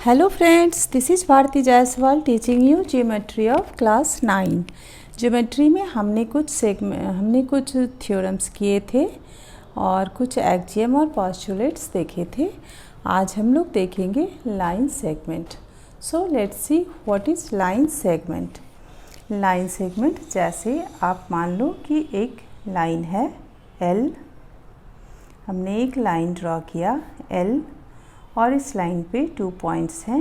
Hello friends, this is Bharti Jaiswal teaching you geometry of class 9. Geometry में हमने कुछ theorems किए थे और कुछ एक्जियम और पोस्टुलेट्स देखे थे. आज हम लोग देखेंगे line segment. So let's see what is line segment. Line segment जैसे आप मान लो कि एक लाइन है L. हमने एक लाइन ड्रॉ किया L और इस लाइन पे 2 पॉइंट्स हैं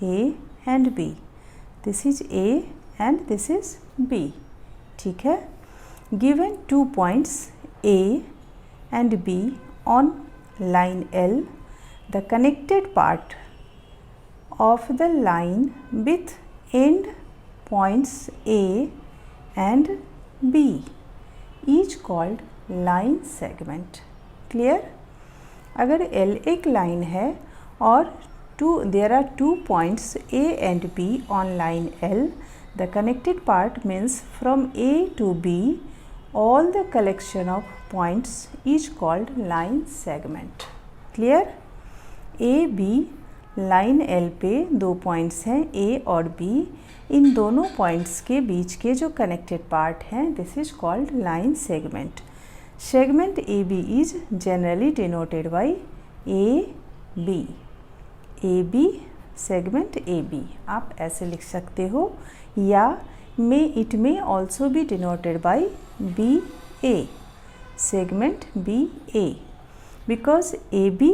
A and B. This is A and this is B. ठीक है. Given 2 points A and B on line L, the connected part of the line with and points A and B is called line segment. Clear. अगर L एक line है और there are 2 points A and B on line L, the connected part means from A to B, all the collection of points is called line segment. Clear? A, B line L पे 2 points हैं A और B. इन दोनों points के बीच के जो connected part हैं this is called line segment. Segment AB is generally denoted by AB. AB segment AB आप ऐसे लिख सकते हो, या इट में also be denoted by BA segment BA because AB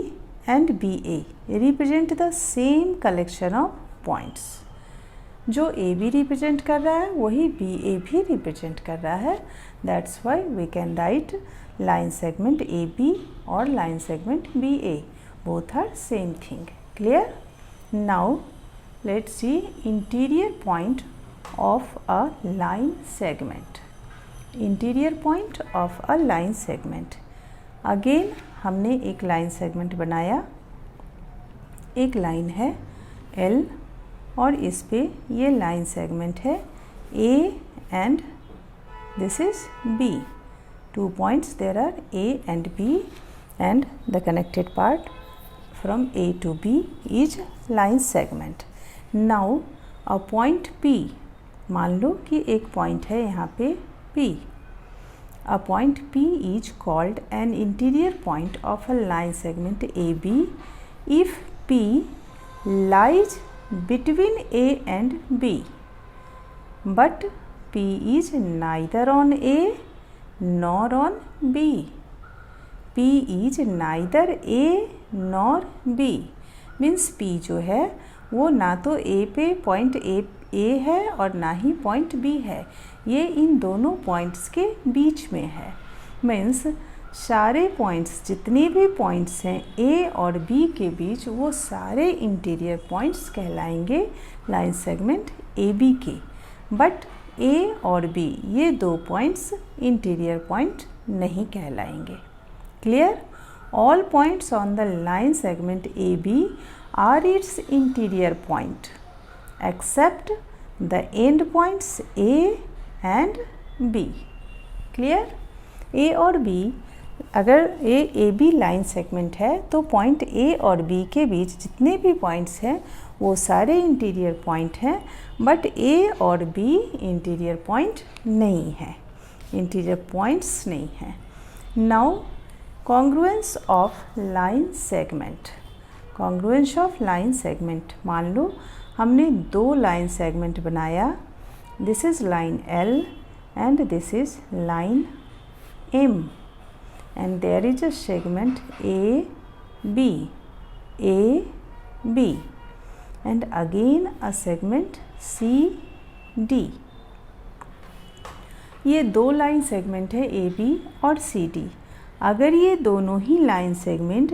and BA represent the same collection of points. जो AB represent कर रहा है वही BA भी रिप्रेजेंट कर रहा है. That's why we can write line segment AB और line segment BA. Both are same thing. Clear. Now let's see interior point of a line segment. Interior point of a line segment. Again हमने एक line segment बनाया. एक line है L और इस पे ये लाइन सेगमेंट है A and this is B. 2 points there are A and B and the connected part from A to B is line segment. Now a point P, मान लो कि एक पॉइंट है यहाँ पे P. A point P is called an interior point of a line segment AB if P lies between A and B, but P is neither on A nor on B. P is neither A nor B means P जो है वो ना तो A पे point A है और ना ही point B है. ये इन दोनों पॉइंट्स के बीच में है. मीन्स सारे पॉइंट्स जितने भी पॉइंट्स हैं A और B के बीच वो सारे इंटीरियर पॉइंट्स कहलाएंगे लाइन सेगमेंट AB के. बट A और B ये 2 पॉइंट्स इंटीरियर पॉइंट नहीं कहलाएंगे. Clear. All points on the line segment AB are its interior point except the end points A and B. Clear. A और B, अगर AB line segment है तो point A और B के बीच जितने भी पॉइंट्स हैं वो सारे इंटीरियर पॉइंट हैं. बट A और B इंटीरियर पॉइंट नहीं है, इंटीरियर पॉइंट्स नहीं हैं. Now congruence of line segment. Congruence of line segment. मान लो हमने 2 लाइन सेगमेंट बनाया. This is line L and this is line M and there is a segment AB and again a segment CD. ये 2 line segment है AB और CD. अगर ये दोनों ही line segment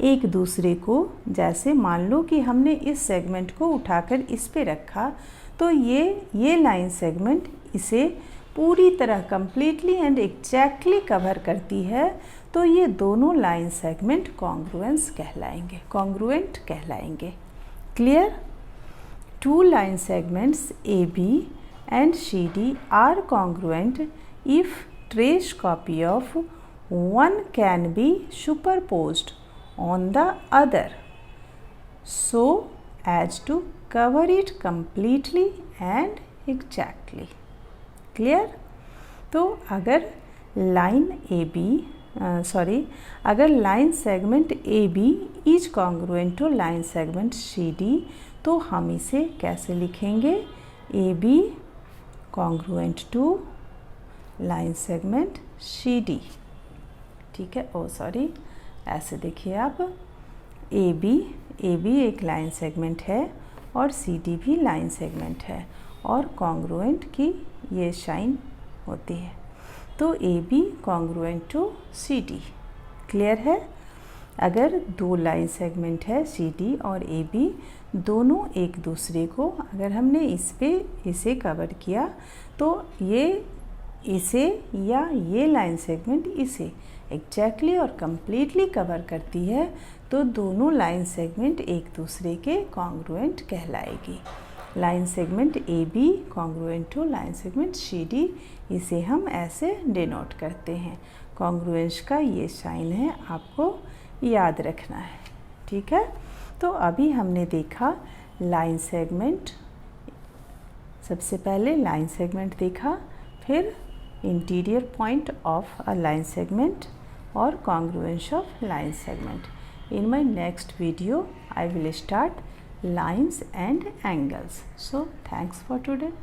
एक दूसरे को, जैसे मान लो कि हमने इस सेगमेंट को उठाकर इस पे रखा तो ये लाइन सेगमेंट इसे पूरी तरह कंप्लीटली एंड एग्जैक्टली कवर करती है, तो ये दोनों लाइन सेगमेंट कॉन्ग्रुएंस कहलाएंगे, कॉन्ग्रुएंट कहलाएंगे. Clear. 2 line segments AB and CD are congruent if trace copy of one can be superposed on the other. So as to cover it completely and exactly. Clear? तो अगर line A B अगर line segment A B is congruent to line segment C D, तो हम इसे कैसे लिखेंगे? A B congruent to line segment C D. ठीक है, ऐसे देखिए आप, ए बी एक लाइन सेगमेंट है और सी डी भी लाइन सेगमेंट है और कॉन्ग्रुएंट की ये साइन होती है, तो A B congruent to C D. Clear है? अगर दो लाइन सेगमेंट है सी डी और ए बी, दोनों एक दूसरे को अगर हमने इसे कवर किया तो ये इसे या ये लाइन सेगमेंट इसे एग्जैक्टली और कम्प्लीटली कवर करती है, तो दोनों लाइन सेगमेंट एक दूसरे के कॉन्ग्रुएंट कहलाएगी। Line segment A B congruent to line segment C D, इसे हम ऐसे डिनोट करते हैं। कॉन्ग्रुएंस का ये साइन है, आपको याद रखना है। ठीक है, तो अभी हमने देखा लाइन सेगमेंट, सबसे पहले लाइन सेगमेंट देखा, फिर interior point of a line segment और congruence of line segment. In my next video I will start lines and angles. So thanks for today.